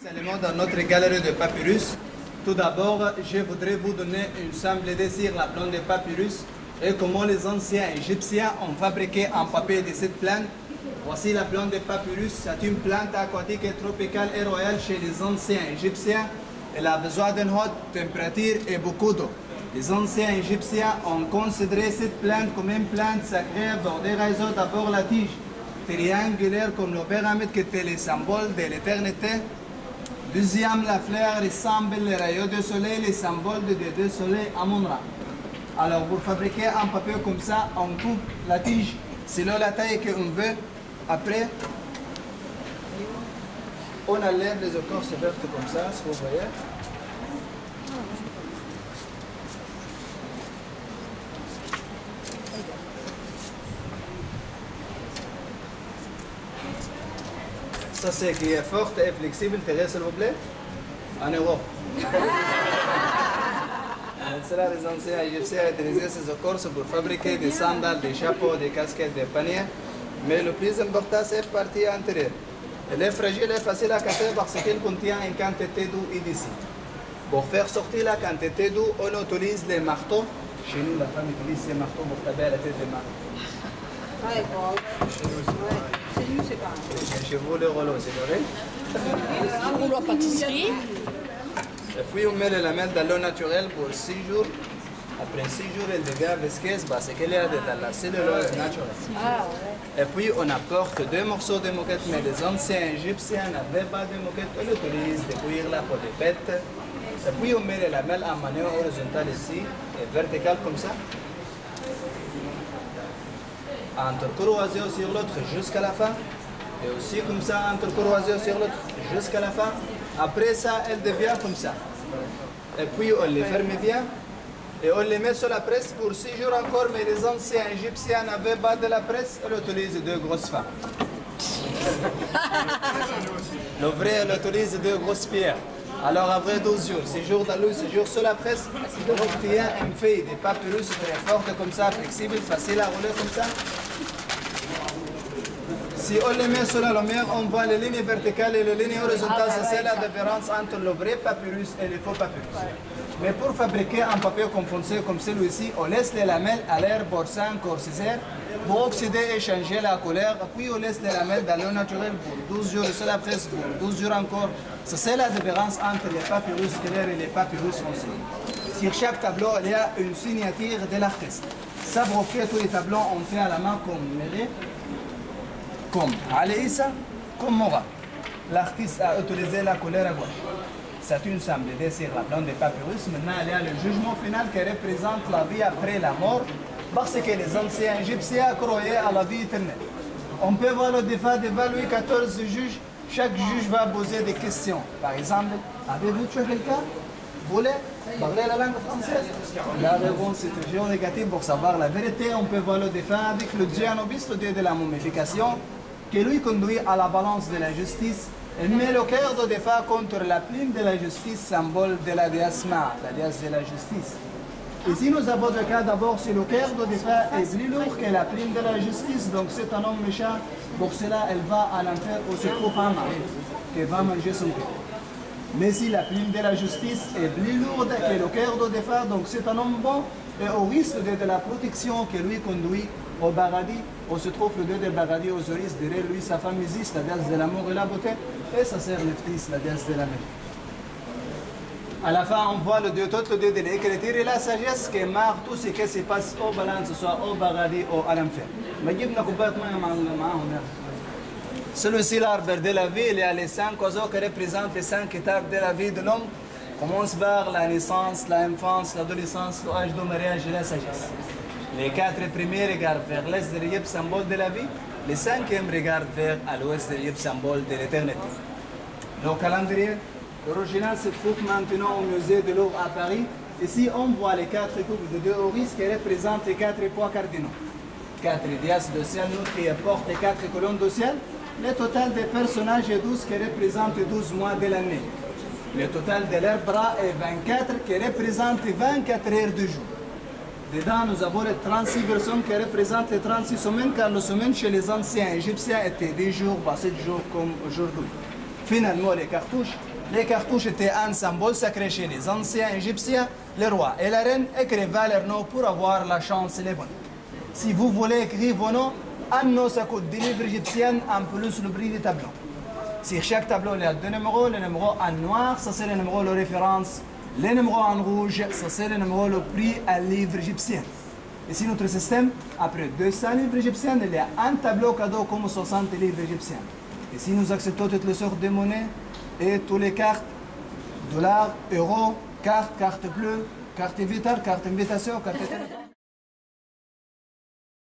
Éléments dans notre galerie de papyrus. Tout d'abord, je voudrais vous donner une simple idée sur la plante de papyrus et comment les anciens Égyptiens ont fabriqué un papier de cette plante. Voici la plante de papyrus. C'est une plante aquatique et tropicale et royale chez les anciens Égyptiens. Elle a besoin d'une haute température et beaucoup d'eau. Les anciens Égyptiens ont considéré cette plante comme une plante sacrée dont des réseaux d'abord la tige triangulaire comme le pyramide qui était le symbole de l'éternité. Deuxième, la fleur ressemble les rayons du soleil, les symboles des deux soleils Amon-Ra. Alors pour fabriquer un papier comme ça, on coupe la tige selon la taille qu'on veut. Après, on enlève les écorces vertes comme ça, ce que vous voyez. Ça c'est qui est forte et flexible, s'il vous plaît, en Europe. C'est là les anciens Égyptiens utilisaient ces écorces pour fabriquer des sandales, des chapeaux, des casquettes, des paniers. Mais le plus important, c'est la partie antérieure. Elle est fragile et facile à casser parce qu'elle contient une quantité d'eau ici. Pour faire sortir la quantité d'eau, on utilise les marteaux. Chez nous, la femme utilise ces marteaux pour taper à la tête des marteaux. Ouais, bon. Chez nous, c'est pareil. Chez vous, le rouleau, c'est vrai? Un rouleau à pâtisserie. Et puis on met les lamelles dans l'eau naturelle pour 6 jours. Après 6 jours, elle devient visqueuse parce qu'elle est dans la cellulose naturelle. Ah, ouais. Et puis on apporte 2 morceaux de moquette, mais les anciens Égyptiens n'avaient pas de moquette. On utilise de cuire la peau de bête. Et puis on met les lamelles en manière horizontale ici et verticale comme ça. Entrecroisé sur l'autre jusqu'à la fin. Et aussi comme ça, entrecroisé sur l'autre jusqu'à la fin. Après ça, elle devient comme ça. Et puis on les ferme bien. Et on les met sur la presse pour 6 jours encore. Mais les anciens Égyptiens n'avaient pas de la presse. On utilise 2 grosses femmes. Le vrai, on utilise 2 grosses pierres. Alors après 12 jours, 6 jours dans l'eau, 6 jours sur la presse, on obtient une feuille de papyrus très forte comme ça, flexible, facile à rouler comme ça. Si on les met sur la lumière, on voit les lignes verticales et les lignes horizontales. C'est la différence entre le vrai papyrus et le faux papyrus. Mais pour fabriquer un papier foncé comme celui-ci, on laisse les lamelles à l'air pour 5 ou 6 heures pour oxyder et changer la couleur. Puis on laisse les lamelles dans l'eau naturelle pour 12 jours sur la presse, pour 12 jours encore. C'est la différence entre les papyrus clairs et les papyrus foncés. Sur chaque tableau, il y a une signature de l'artiste. Ça pour faire tous les tableaux, on fait à la main comme Mélé, comme Ali Issa, comme Mora. L'artiste a utilisé la couleur à gauche. C'est une simple idée sur la plante de papyrus. Maintenant, il y a le jugement final qui représente la vie après la mort, parce que les anciens Égyptiens croyaient à la vie éternelle. On peut voir le débat devant Louis XIV juges. Chaque juge va poser des questions. Par exemple, avez-vous tué quelqu'un? Vous voulez parler la langue française? La réponse est toujours négative. Pour savoir la vérité, on peut voir le débat avec le dieu Anubis, le dieu de la momification, qui lui conduit à la balance de la justice. Il met le cœur de débat contre la plume de la justice, symbole de la déesse Ma, la déesse de la justice. Ici, nous avons le cas d'abord, c'est le cœur de débat est plus lourd que la plume de la justice, donc c'est un homme méchant. Pour cela, elle va à l'enfer où se trouve un mari qui va manger son cœur. Mais si la plume de la justice est plus lourde que le cœur de débat, donc c'est un homme bon et au risque de la protection qui lui conduit au paradis, où se trouve le dieu du paradis, Osiris, derrière lui sa femme Isis, la déesse de l'amour et la beauté, et sa sœur Nephthys, la déesse de la mer. À la fin, on voit le dieu tout, le dieu de l'écriture et la sagesse qui marque tout ce qui se passe au balance, soit au paradis ou à l'enfer. Celui-ci, l'arbre de la vie, il y a les 5 oiseaux qui représentent les 5 étapes de la vie de l'homme. Commence par la naissance, l'enfance, l'adolescence, l'âge de mariage et la sagesse. Les 4 premiers regardent vers l'est de l'Égypte, symbole de la vie. Les 5e regardent vers l'ouest de l'Égypte, symbole de l'éternité. Le calendrier original se trouve maintenant au musée de Louvre à Paris. Ici, on voit les 4 coupes de 2 oris qui représentent les 4 poids cardinaux. 4 dias de ciel qui apportent les 4 colonnes de ciel. Le total des personnages est 12 qui représentent 12 mois de l'année. Le total de leurs bras est 24 qui représentent 24 heures du jour. Dedans, nous avons les 36 personnes qui représentent les 36 semaines, car les semaines chez les anciens Égyptiens étaient 10 jours, pas 7 jours comme aujourd'hui. Finalement, les cartouches Les cartouches étaient un symbole sacré chez les anciens égyptiens. Le roi et la reine écrivaient leur nom pour avoir la chance et les bonnes. Si vous voulez écrire vos noms, un nom ça coûte 10 livres égyptiennes en plus le prix des tableaux. Sur chaque tableau, il y a deux numéros. Le numéro en noir, ça c'est le numéro de référence. Le numéro en rouge, ça c'est le numéro le prix à livre égyptien. Ici, notre système, après 200 livres égyptiens, il y a un tableau cadeau comme 60 livres égyptiens. Ici, nous acceptons toutes les sortes de monnaies et toutes les cartes, dollars, euros, carte bleue, carte vitale, carte invitation, carte téléphone.